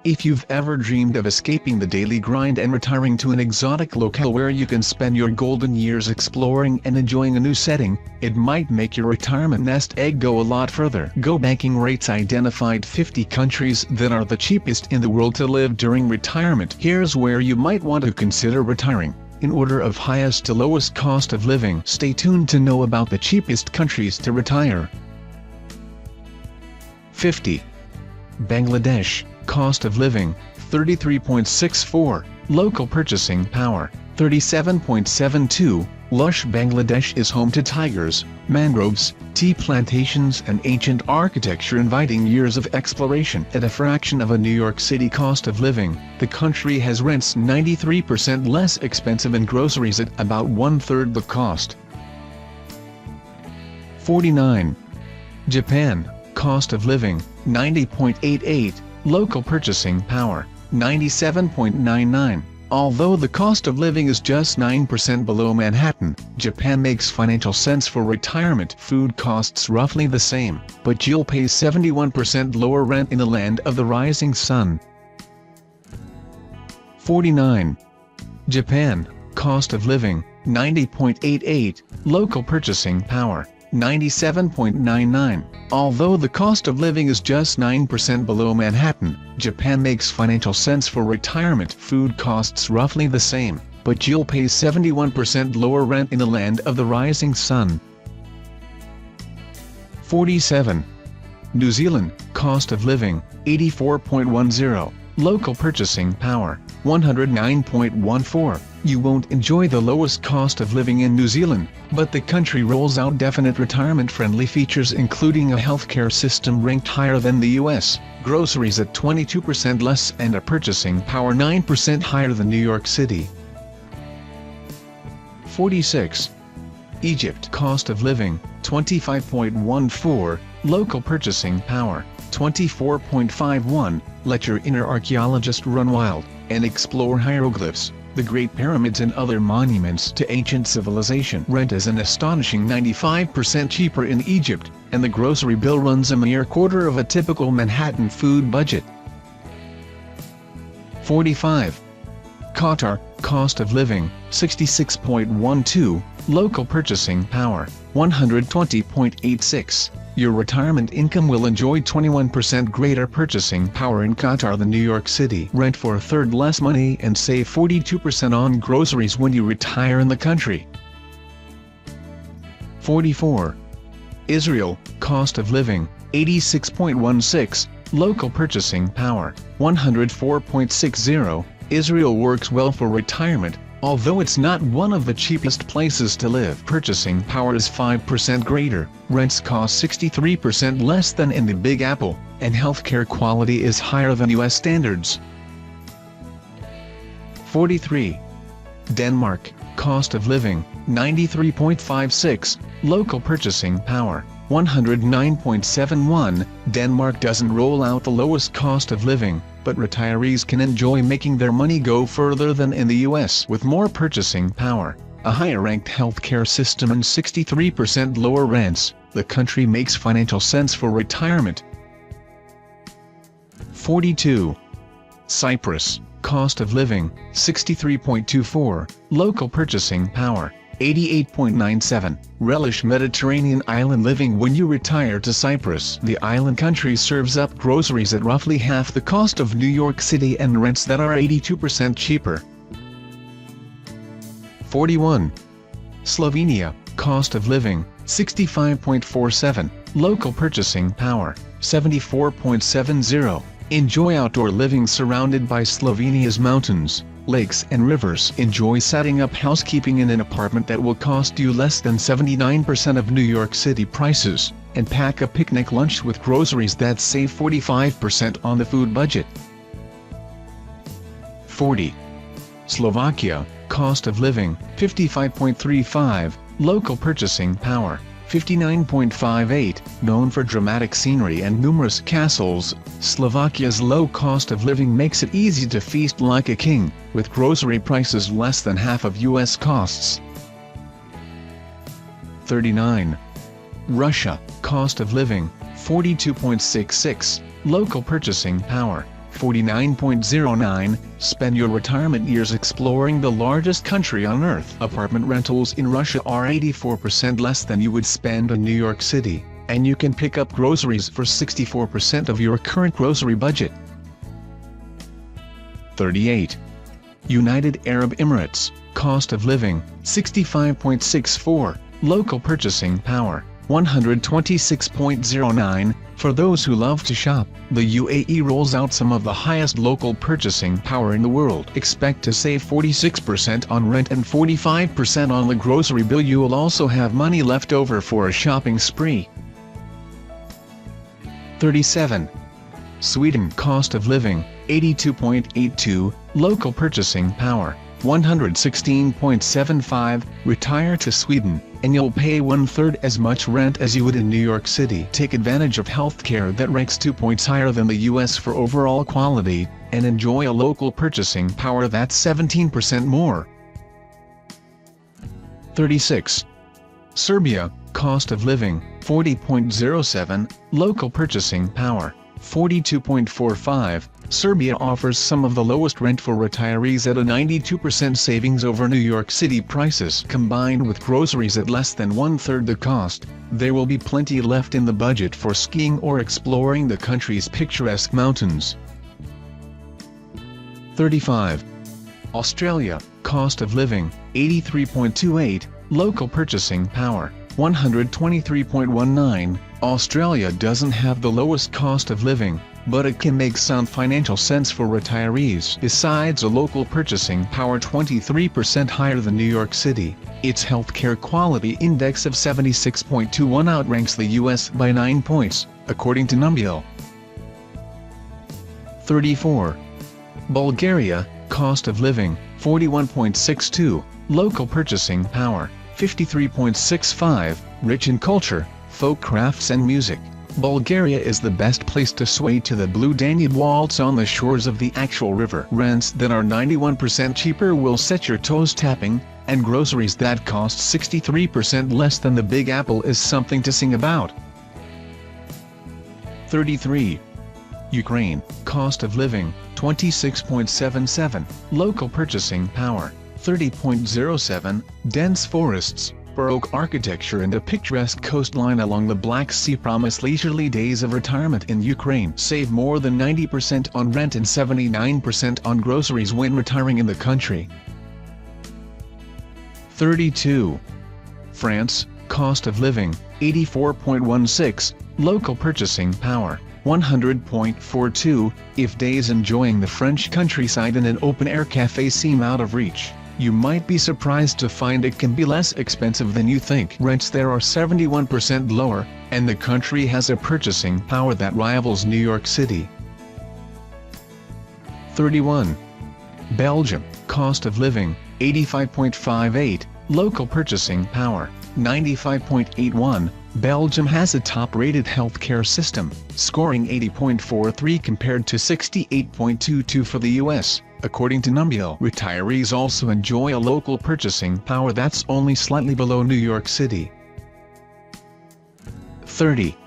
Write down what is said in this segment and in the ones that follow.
If you've ever dreamed of escaping the daily grind and retiring to an exotic locale where you can spend your golden years exploring and enjoying a new setting, it might make your retirement nest egg go a lot further. GOBankingRates identified 50 countries that are the cheapest in the world to live during retirement. Here's where you might want to consider retiring. In order of highest to lowest cost of living. Stay tuned to know about the cheapest countries to retire. 50. Bangladesh. Cost of living, 33.64, local purchasing power, 37.72, lush Bangladesh is home to tigers, mangroves, tea plantations and ancient architecture inviting years of exploration. At a fraction of a New York City cost of living, the country has rents 93% less expensive and groceries at about one-third the cost. 49. Japan, cost of living, 90.88, local purchasing power, 97.99. Although the cost of living is just 9% below Manhattan, Japan makes financial sense for retirement. Food costs roughly the same, but you'll pay 71% lower rent in the land of the rising sun. 49. Japan, cost of living, 90.88, local purchasing power, 97.99. Although the cost of living is just 9% below Manhattan, Japan makes financial sense for retirement. Food costs roughly the same, but you'll pay 71% lower rent in the land of the rising sun. 47. New Zealand, cost of living, 84.10, local purchasing power, 109.14. You won't enjoy the lowest cost of living in New Zealand, but the country rolls out definite retirement-friendly features including a healthcare system ranked higher than the US, groceries at 22% less and a purchasing power 9% higher than New York City. 46. Egypt, cost of living, 25.14, local purchasing power, 24.51. Let your inner archaeologist run wild and explore hieroglyphs, the Great Pyramids and other monuments to ancient civilization. Rent is an astonishing 95% cheaper in Egypt, and the grocery bill runs a mere quarter of a typical Manhattan food budget. 45. Qatar, cost of living, 66.12, local purchasing power, 120.86. Your retirement income will enjoy 21% greater purchasing power in Qatar than New York City. Rent for a third less money and save 42% on groceries when you retire in the country. 44. Israel, cost of living, 86.16, local purchasing power, 104.60. Israel works well for retirement, although it's not one of the cheapest places to live. Purchasing power is 5% greater, rents cost 63% less than in the Big Apple, and healthcare quality is higher than US standards. 43. Denmark, cost of living, 93.56, local purchasing power, 109.71. Denmark doesn't roll out the lowest cost of living, but retirees can enjoy making their money go further than in the US. With more purchasing power, a higher-ranked healthcare system and 63% lower rents, the country makes financial sense for retirement. 42. Cyprus, cost of living, 63.24, local purchasing power, 88.97. Relish Mediterranean island living when you retire to Cyprus. The island country serves up groceries at roughly half the cost of New York City and rents that are 82% cheaper. 41. Slovenia, cost of living, 65.47, local purchasing power, 74.70. Enjoy outdoor living surrounded by Slovenia's mountains, lakes and rivers. Enjoy setting up housekeeping in an apartment that will cost you less than 79% of New York City prices, and pack a picnic lunch with groceries that save 45% on the food budget. 40. Slovakia, cost of living, 55.35, local purchasing power, 59.58, known for dramatic scenery and numerous castles, Slovakia's low cost of living makes it easy to feast like a king, with grocery prices less than half of US costs. 39. Russia, cost of living, 42.66, local purchasing power, 49.09, spend your retirement years exploring the largest country on earth. Apartment rentals in Russia are 84% less than you would spend in New York City, and you can pick up groceries for 64% of your current grocery budget. 38. United Arab Emirates, cost of living, 65.64, local purchasing power, 126.09, for those who love to shop, the UAE rolls out some of the highest local purchasing power in the world. Expect to save 46% on rent and 45% on the grocery bill. You will also have money left over for a shopping spree. 37. Sweden, cost of living, 82.82, local purchasing power, 116.75, retire to Sweden, and you'll pay 1/3 as much rent as you would in New York City. Take advantage of healthcare that ranks 2 points higher than the US for overall quality, and enjoy a local purchasing power that's 17% more. 36. Serbia, cost of living, 40.07, local purchasing power, 42.45, Serbia offers some of the lowest rent for retirees at a 92% savings over New York City prices. Combined with groceries at less than 1/3 the cost, there will be plenty left in the budget for skiing or exploring the country's picturesque mountains. 35. Australia, cost of living, 83.28, local purchasing power, 123.19, Australia doesn't have the lowest cost of living, but it can make sound financial sense for retirees. Besides a local purchasing power 23% higher than New York City, its healthcare quality index of 76.21 outranks the US by 9 points, according to Tumblr. 34. Bulgaria, cost of living, 41.62, local purchasing power, 53.65, rich in culture, folk crafts and music. Bulgaria is the best place to sway to the blue Danube waltz on the shores of the actual river. Rents that are 91% cheaper will set your toes tapping, and groceries that cost 63% less than the Big Apple is something to sing about. 33. Ukraine, cost of living, 26.77, local purchasing power, 30.07, dense forests, Baroque architecture and a picturesque coastline along the Black Sea promise leisurely days of retirement in Ukraine. Save more than 90% on rent and 79% on groceries when retiring in the country. 32. France, cost of living, 84.16, local purchasing power, 100.42, if days enjoying the French countryside in an open-air cafe seem out of reach, you might be surprised to find it can be less expensive than you think. Rents there are 71% lower, and the country has a purchasing power that rivals New York City. 31. Belgium, cost of living, 85.58, local purchasing power, 95.81, Belgium has a top-rated healthcare system, scoring 80.43 compared to 68.22 for the US, according to Tumblr. Retirees also enjoy a local purchasing power that's only slightly below New York City. 30.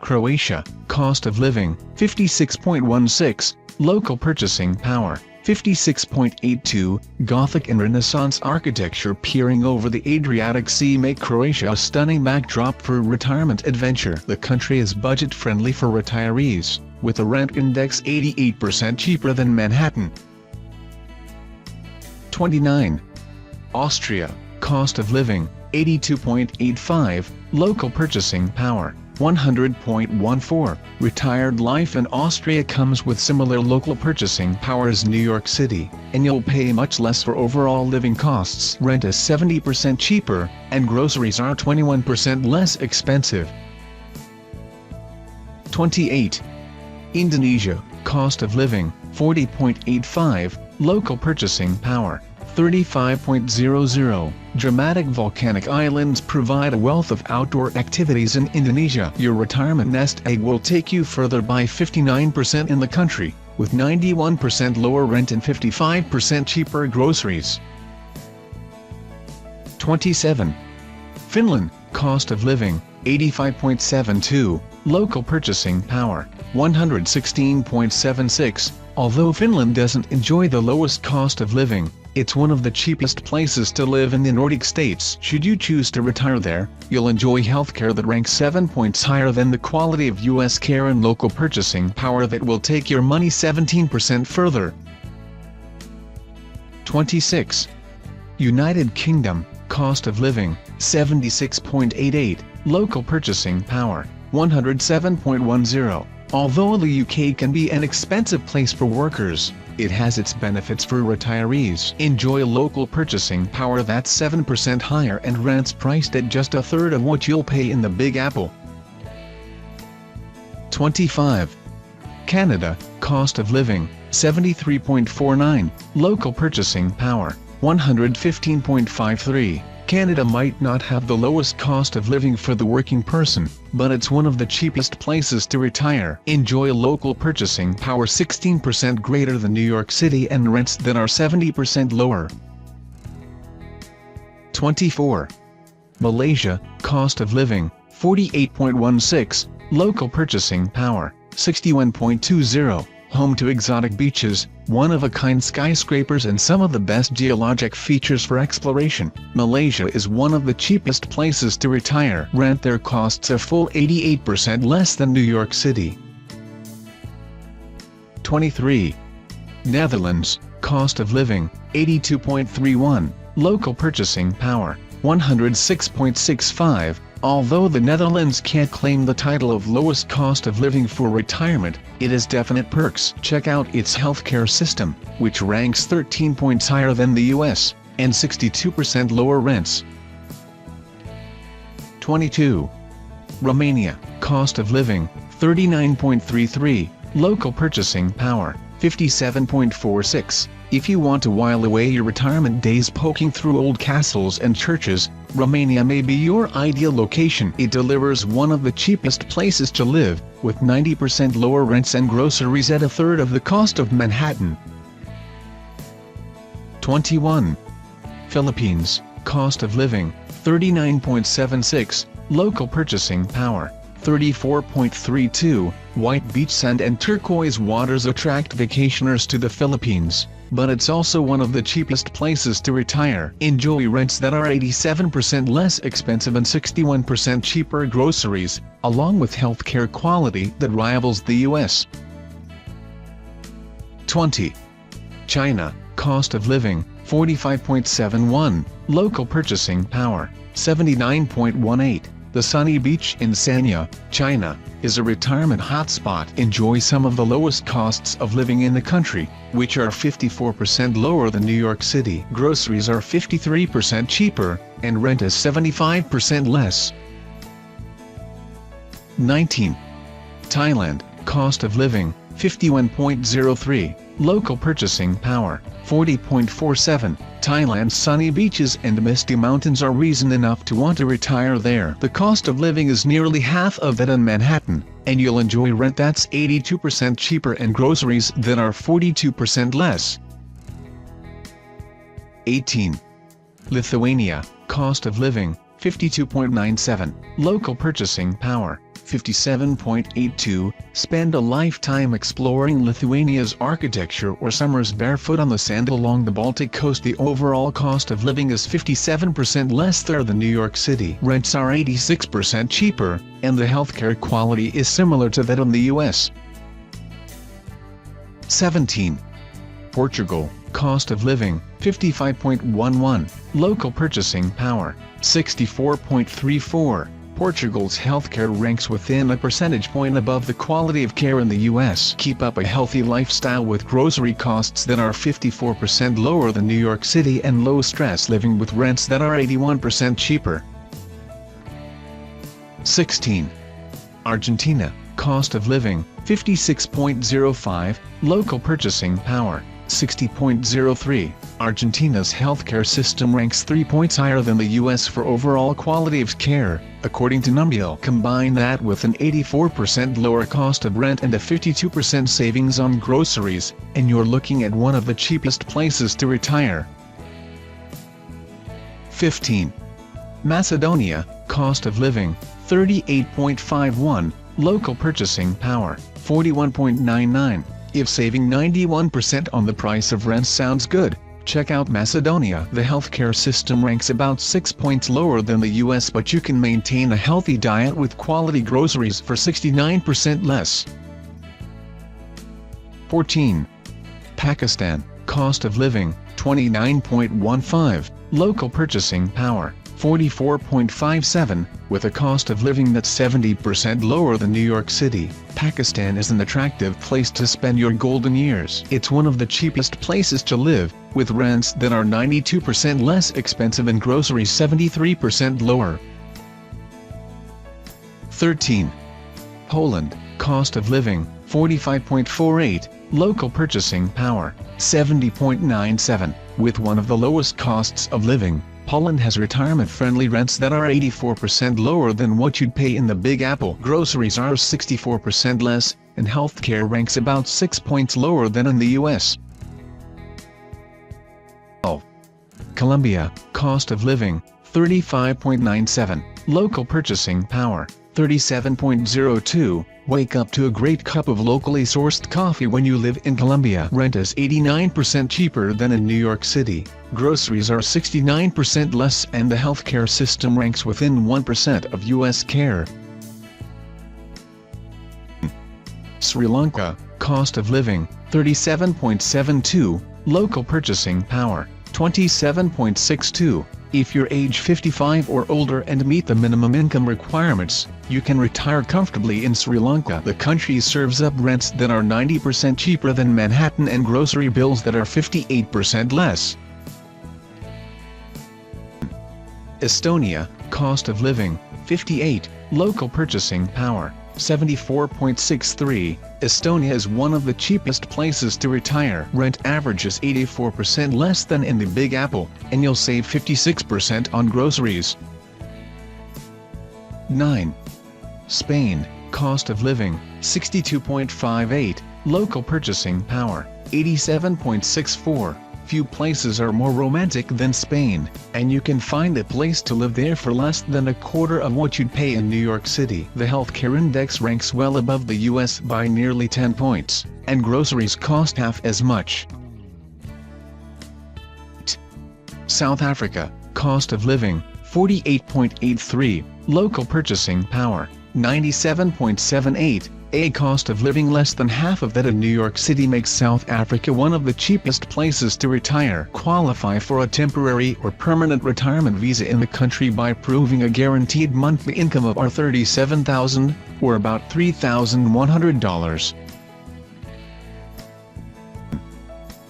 Croatia, cost of living, 56.16, local purchasing power, 56.82, Gothic and Renaissance architecture peering over the Adriatic Sea make Croatia a stunning backdrop for retirement adventure. The country is budget-friendly for retirees, with a rent index 88% cheaper than Manhattan. 29. Austria, cost of living, 82.85, local purchasing power, 100.14, retired life in Austria comes with similar local purchasing power as New York City, and you'll pay much less for overall living costs. Rent is 70% cheaper, and groceries are 21% less expensive. 28. Indonesia, cost of living, 40.85, local purchasing power, 35.00. Dramatic volcanic islands provide a wealth of outdoor activities in Indonesia. Your retirement nest egg will take you further by 59% in the country, with 91% lower rent and 55% cheaper groceries. 27. Finland, cost of living, 85.72, local purchasing power, 116.76. Although Finland doesn't enjoy the lowest cost of living, it's one of the cheapest places to live in the Nordic states. Should you choose to retire there, you'll enjoy healthcare that ranks 7 points higher than the quality of US care and local purchasing power that will take your money 17% further. 26. United Kingdom, cost of living, 76.88, local purchasing power, 107.10. Although the UK can be an expensive place for workers, it has its benefits for retirees. Enjoy local purchasing power that's 7% higher and rents priced at just a third of what you'll pay in the Big Apple. 25. Canada, cost of living, 73.49, local purchasing power, 115.53. Canada might not have the lowest cost of living for the working person, but it's one of the cheapest places to retire. Enjoy local purchasing power 16% greater than New York City and rents that are 70% lower. 24. Malaysia, cost of living, 48.16, local purchasing power, 61.20. Home to exotic beaches, one-of-a-kind skyscrapers and some of the best geologic features for exploration. Malaysia is one of the cheapest places to retire. Rent there costs a full 88% less than New York City. 23. Netherlands, cost of living, 82.31, local purchasing power, 106.65. Although the Netherlands can't claim the title of lowest cost of living for retirement, it has definite perks. Check out its healthcare system, which ranks 13 points higher than the US, and 62% lower rents. 22. Romania, cost of living, 39.33, local purchasing power, 57.46. If you want to while away your retirement days poking through old castles and churches, Romania may be your ideal location. It delivers one of the cheapest places to live, with 90% lower rents and groceries at a third of the cost of Manhattan. 21. Philippines, cost of living, 39.76, local purchasing power, 34.32. White beach sand and turquoise waters attract vacationers to the Philippines, but it's also one of the cheapest places to retire. Enjoy rents that are 87% less expensive and 61% cheaper groceries, along with healthcare quality that rivals the US. 20. China, cost of living, 45.71, local purchasing power, 79.18. The sunny beach in Sanya, China, is a retirement hotspot. Enjoy some of the lowest costs of living in the country, which are 54% lower than New York City. Groceries are 53% cheaper, and rent is 75% less. 19. Thailand, cost of living, 51.03, local purchasing power, 40.47. Thailand's sunny beaches and misty mountains are reason enough to want to retire there. The cost of living is nearly half of that in Manhattan, and you'll enjoy rent that's 82% cheaper and groceries that are 42% less. 18. Lithuania, cost of living, 52.97, local purchasing power, 57.82. Spend a lifetime exploring Lithuania's architecture or summers barefoot on the sand along the Baltic coast. The overall cost of living is 57% less there than New York City. Rents are 86% cheaper, and the healthcare quality is similar to that in the US. 17. Portugal, cost of living, 55.11, local purchasing power, 64.34. Portugal's healthcare ranks within a percentage point above the quality of care in the US. Keep up a healthy lifestyle with grocery costs that are 54% lower than New York City and low-stress living with rents that are 81% cheaper. 16. Argentina, cost of living, 56.05, local purchasing power, 60.03. Argentina's healthcare system ranks 3 points higher than the US for overall quality of care, according to Tumblr. Combine that with an 84% lower cost of rent and a 52% savings on groceries, and you're looking at one of the cheapest places to retire. 15. Macedonia, cost of living, 38.51, local purchasing power, 41.99. If saving 91% on the price of rent sounds good, check out Macedonia. The healthcare system ranks about 6 points lower than the US, but you can maintain a healthy diet with quality groceries for 69% less. 14. Pakistan, cost of living, 29.15, local purchasing power, 44.57, with a cost of living that's 70% lower than New York City. Pakistan is an attractive place to spend your golden years. It's one of the cheapest places to live, with rents that are 92% less expensive and groceries 73% lower. 13. Poland, cost of living, 45.48, local purchasing power, 70.97, with one of the lowest costs of living. Poland has retirement-friendly rents that are 84% lower than what you'd pay in the Big Apple. Groceries are 64% less, and healthcare ranks about 6 points lower than in the US. 12. Colombia, cost of living, 35.97, local purchasing power, 37.02, wake up to a great cup of locally sourced coffee when you live in Colombia. Rent is 89% cheaper than in New York City. Groceries are 69% less, and the healthcare system ranks within 1% of US care. Sri Lanka, cost of living, 37.72, local purchasing power, 27.62. If you're age 55 or older and meet the minimum income requirements, you can retire comfortably in Sri Lanka. The country serves up rents that are 90% cheaper than Manhattan and grocery bills that are 58% less. Estonia, cost of living, 58, local purchasing power, 74.63. Estonia is one of the cheapest places to retire. Rent averages 84% less than in the Big Apple, and you'll save 56% on groceries. 9. Spain, cost of living, 62.58, local purchasing power, 87.64. Few places are more romantic than Spain, and you can find a place to live there for less than a quarter of what you'd pay in New York City. The healthcare index ranks well above the US by nearly 10 points, and groceries cost half as much. South Africa, cost of living, 48.83, local purchasing power, 97.78. A cost of living less than half of that in New York City makes South Africa one of the cheapest places to retire. Qualify for a temporary or permanent retirement visa in the country by proving a guaranteed monthly income of $37,000, or about $3,100.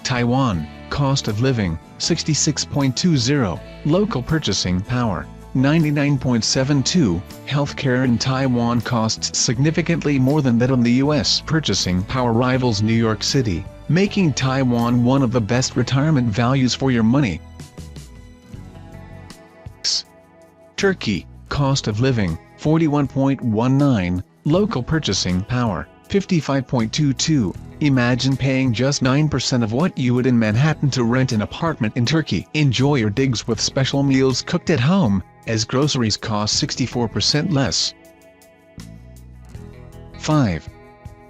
Taiwan, cost of living, 66.20, local purchasing power, 99.72, healthcare in Taiwan costs significantly more than that in the US. Purchasing power rivals New York City, making Taiwan one of the best retirement values for your money. Turkey, cost of living, 41.19, local purchasing power, 55.22. Imagine paying just 9% of what you would in Manhattan to rent an apartment in Turkey. Enjoy your digs with special meals cooked at home, as groceries cost 64% less. 5.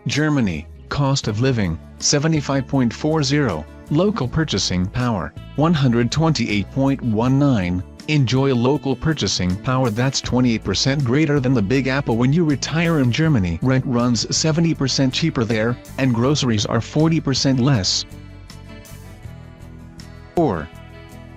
Germany, cost of living, 75.40, local purchasing power, 128.19. Enjoy local purchasing power that's 28% greater than the Big Apple when you retire in Germany. Rent runs 70% cheaper there, and groceries are 40% less. 4.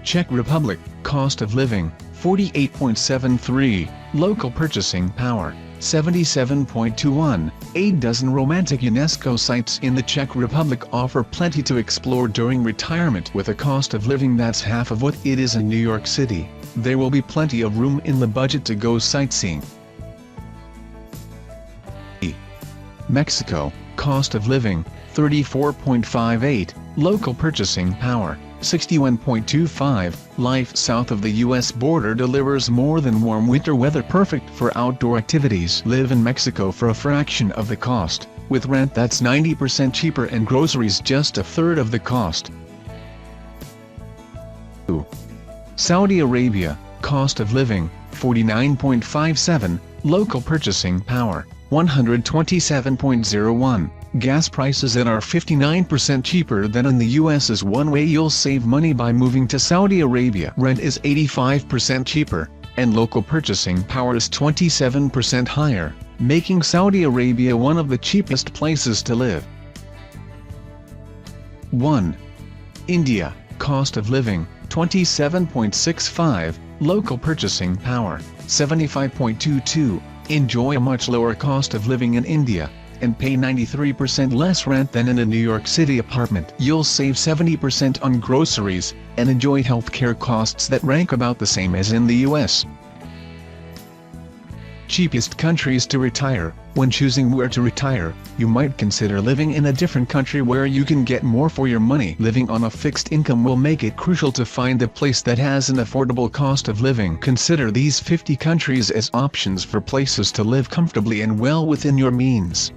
Czech Republic, cost of living, 48.73, local purchasing power, 77.21. 8 dozen romantic UNESCO sites in the Czech Republic offer plenty to explore during retirement. With a cost of living that's half of what it is in New York City, there will be plenty of room in the budget to go sightseeing. Mexico, cost of living, 34.58, local purchasing power, 61.25, life south of the US border delivers more than warm winter weather perfect for outdoor activities. Live in Mexico for a fraction of the cost, with rent that's 90% cheaper and groceries just a third of the cost. Saudi Arabia, cost of living, 49.57, local purchasing power, 127.01. Gas prices that are 59% cheaper than in the US is one way you'll save money by moving to Saudi Arabia. Rent is 85% cheaper, and local purchasing power is 27% higher, making Saudi Arabia one of the cheapest places to live. 1. India, cost of living, 27.65, local purchasing power, 75.22. Enjoy a much lower cost of living in India, and pay 93% less rent than in a New York City apartment. You'll save 70% on groceries, and enjoy healthcare costs that rank about the same as in the US. Cheapest countries to retire. When choosing where to retire, you might consider living in a different country where you can get more for your money. Living on a fixed income will make it crucial to find a place that has an affordable cost of living. Consider these 50 countries as options for places to live comfortably and well within your means.